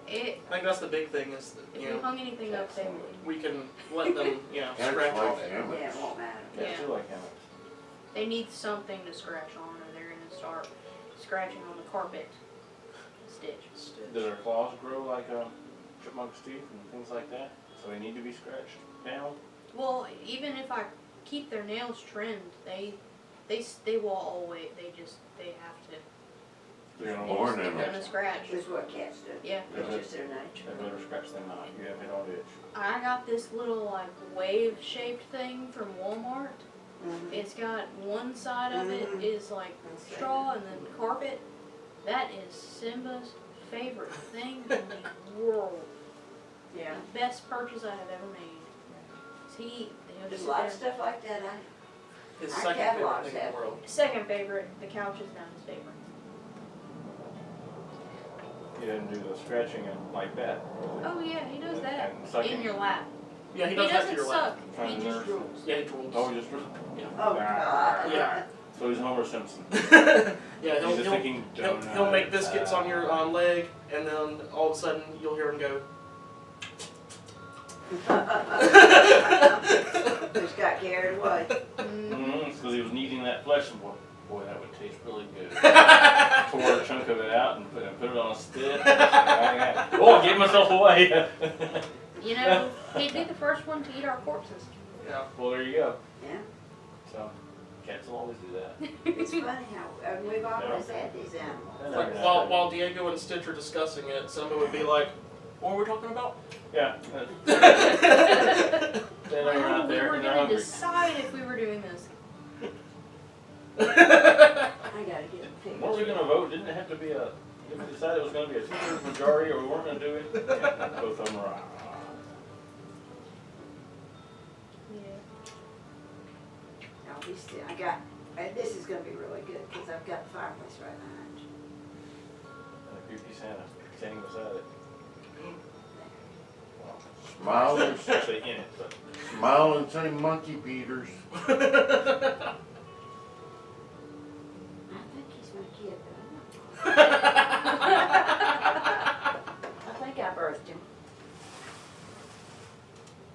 It, I think that's the big thing is that, if you we know, hung anything up, they would. we can let them, you know, Cats scratch like off. hammocks. Yeah, it won't matter. Cats Yeah. do like hammocks. They need something to scratch on, or they're gonna start scratching on the carpet. Stitch. Stitch. Do their claws grow like chipmunk's teeth and things like that? So they need to be scratched down? Well, even if I keep their nails trimmed, they will always, they have to. They're gonna Born They're in it. gonna scratch. That's what cats do. Yeah. It's just their nature. They better scratch them out. You have it on itch. I got this little like wave shaped thing from Walmart. Mhm. It's got one side of it Mhm. is like straw and then carpet. That is Simba's favorite thing in the world. Yeah. The best purchase I have ever made. He'll There's just a sit lot there. of stuff like that. His Our second favorite catalogs thing in have the world. Second favorite, the couch is now his favorite. He doesn't do the scratching and like that. Oh yeah, he does that. And sucking. In your lap. Yeah, he He does that to doesn't your lap. suck, Trying he to just nurse. drools. Yeah, he drools. Oh, just Oh, God. Yeah. So he's Homer Simpson. Yeah, He's he'll, just he'll, thinking he'll make biscuits on your leg, and then all of a sudden you'll hear him go. Just got carried away. Mm, Because he was kneading that flesh and boy, that would taste really good. Tore a chunk of it out and put it on a stick. Oh, I gave myself away. you know, he'd be the first one to eat our corpses. Yeah. Well, there you go. Yeah. So, cats will always do that. It's funny how we've always had these animals. It's like while Diego and Stitch are discussing it, Simba would be like, "What were we talking about?" Yeah. They know you're Oh, not we there were and they're gonna hungry. decide if we were doing this. I gotta get them fixed. Weren't we gonna vote? Didn't it have to be a, did we decide it was gonna be a 2/3 majority or we weren't gonna do it? Yeah, both of them are. Yeah. I'll be still. And this is gonna be really good because I've got the fireplace right behind you. And a creepy Santa standing beside it. Smile and, It's actually in it, but. smile and say monkey Peters. I think he's my kid, but I'm not. I think I birthed him.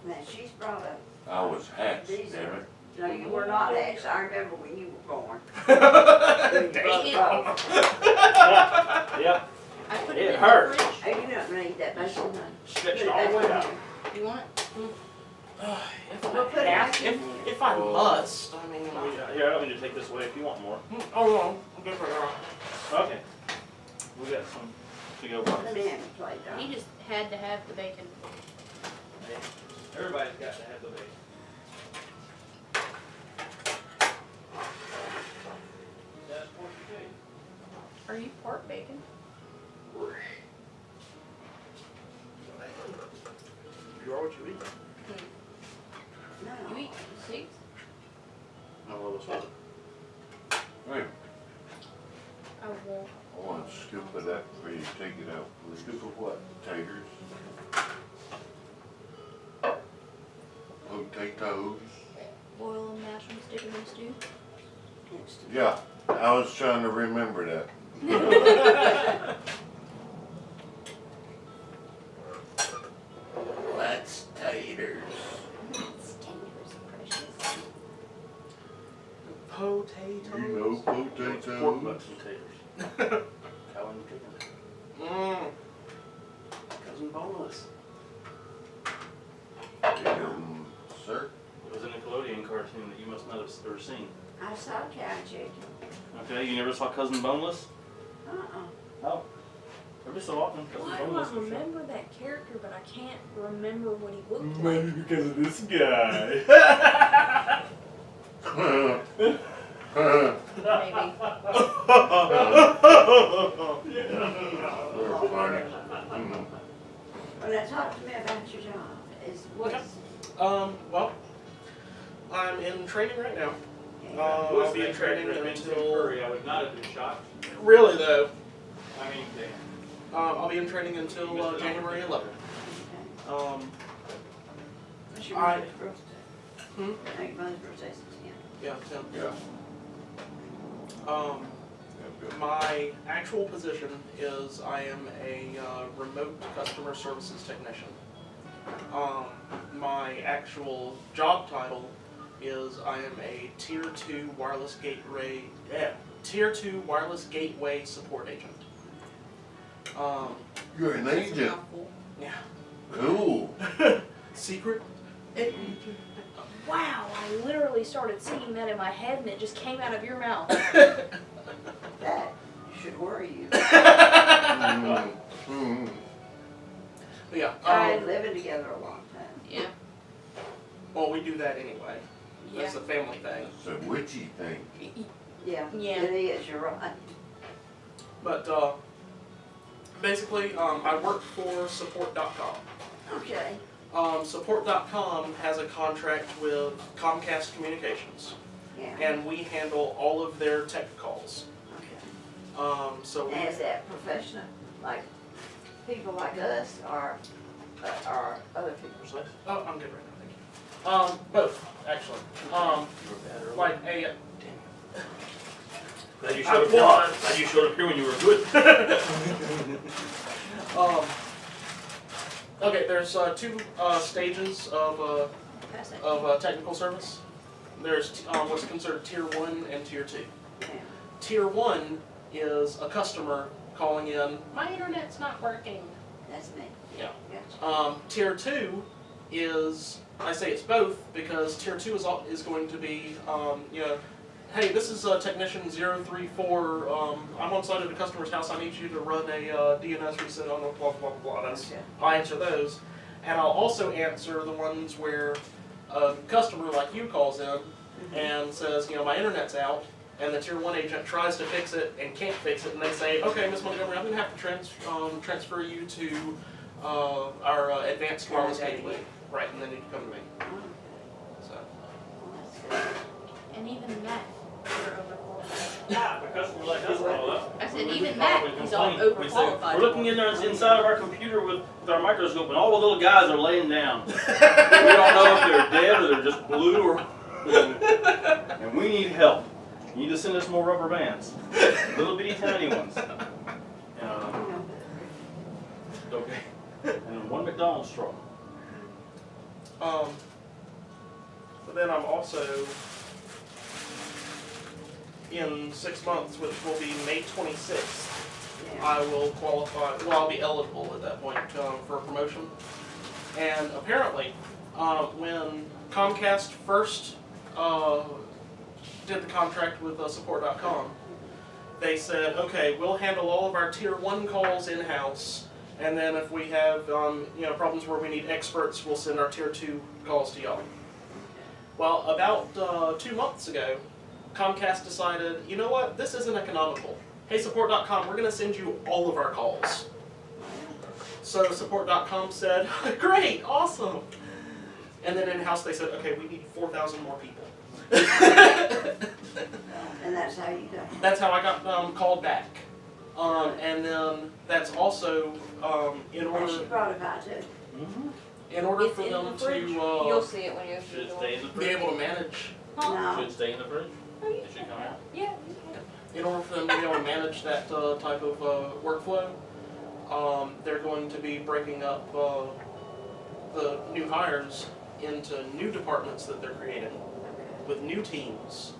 Now she's brought up. I was hatched, These damn are- it. No, you were not hatched. I remember when you were born. Damn. Yep, I put It it in hurt. the fridge. Hey, you don't need that much of money. stretched all the way out. You want it? We'll put it back in If I must, I mean. Here, I don't need to take this away if you want more. Oh no, I'm good for now. Okay. We got some to go Let me boxes. have a plate, He Don. just had to have the bacon. Everybody's got to have the bacon. That's what you take. Are you part bacon? You are what you eat. No. You eat six? No, a little salt. Hey, I won't. I want to scoop it up before you take it out, please. Scoop of what? Taters. Potatoes. Boil them, mash them, stick them in stew. Yeah, I was trying to remember that. Let's taters. Potatoes. You know Pork potatoes. butts and taters. Cow and chicken. Mmm. Cousin boneless. Sir. It was a Nickelodeon cartoon that you must not have ever seen? I saw Cow Chicken. Okay, you never saw Cousin Boneless? Oh. Every so often, Cousin Why do Boneless I will show. remember that character, but I can't remember what he looked like? Maybe because of this guy. Maybe. They're funny. Mm. Well, now talk to me about your job. Well, I'm in training right now. Yeah. I'll be in training until. I would not have been shocked. Really though, I mean, damn. I'll be in training until January 11th. Okay. What's your I- mother's birthday? I think your mother's birthday is 10. Yeah, Tim. Yeah. My actual position is I am a remote customer services technician. My actual job title is I am a Tier 2 wireless gateway support agent. You're an That's a agent. mouthful. Yeah. Cool. Secret. Wow, I literally started singing that in my head and it just came out of your mouth. That should worry you. Mm. Mm. But yeah. I've been living together a long time. Yeah. Well, we do that anyway. Yeah. It's a family thing. It's a witchy thing. Yeah. Yeah. It is, you're right. But basically, I work for support.com. Okay. Support.com has a contract with Comcast Communications, Yeah. and we handle all of their tech calls. Okay. So we, And is that professional, like people like us or other people? oh, I'm good right now, thank you. Both actually. Like a. Glad you I showed up. was. Glad you showed up here when you were good. Okay, there's two stages of Pass that. technical service. There's what's considered Tier 1 and Tier 2. Yeah. Tier 1 is a customer calling in, my internet's not working. That's me. Yeah. Gotcha. Tier 2 is, I say it's both because Tier 2 is going to be, hey, this is technician 034, I'm on site at a customer's house, I need you to run a DNS reset on blah, blah, blah, that's, Okay. I answer those. And I'll also answer the ones where a customer like you calls in and says, my internet's out, and the Tier 1 agent tries to fix it and can't fix it, and they say, okay, Miss Montgomery, I'm going to have to transfer you to our advanced wireless gateway. Right, and then you can come to me. Okay. So. Well, that's good. And even that, you're overqualified. Yeah, the customer like us and all that. I said We even would that, probably he's all complain. We'd say, overqualified. we're looking in there inside of our computer with our microscope, and all the little guys are laying down. We don't know if they're dead or they're just blue or. And we need help. You need to send us more rubber bands, little bitty tiny ones. Okay. And one McDonald's straw. But then I'm also in 6 months, which will be May 26th. Yeah. I will qualify. Well, I'll be eligible at that point for a promotion. And apparently, when Comcast first did the contract with support.com, they said, okay, we'll handle all of our Tier 1 calls in-house, and then if we have problems where we need experts, we'll send our Tier 2 calls to y'all. Well, about 2 months ago, Comcast decided, you know what, this isn't economical. Hey, support.com, we're going to send you all of our calls. So support.com said, great, awesome. And then in-house they said, okay, we need 4,000 more people. And that's how you got. That's how I got called back. And then that's also in And she order brought it out too. in order It's for in them the to fridge. You'll see it when you open Should the it door. stay in the be fridge? able to manage, Huh? No. Should it stay in the fridge? Oh, It should come out. yeah. in order for them to be able to manage that type of workflow, they're going to be breaking up the new hires into new departments that they're creating with new teams.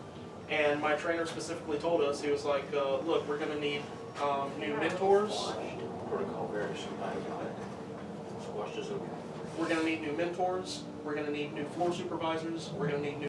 And my trainer specifically told us, he was like, look, we're going to need new mentors. Protocol varies. Squash is okay. We're going to need new mentors. We're going to need new floor supervisors. We're going to need new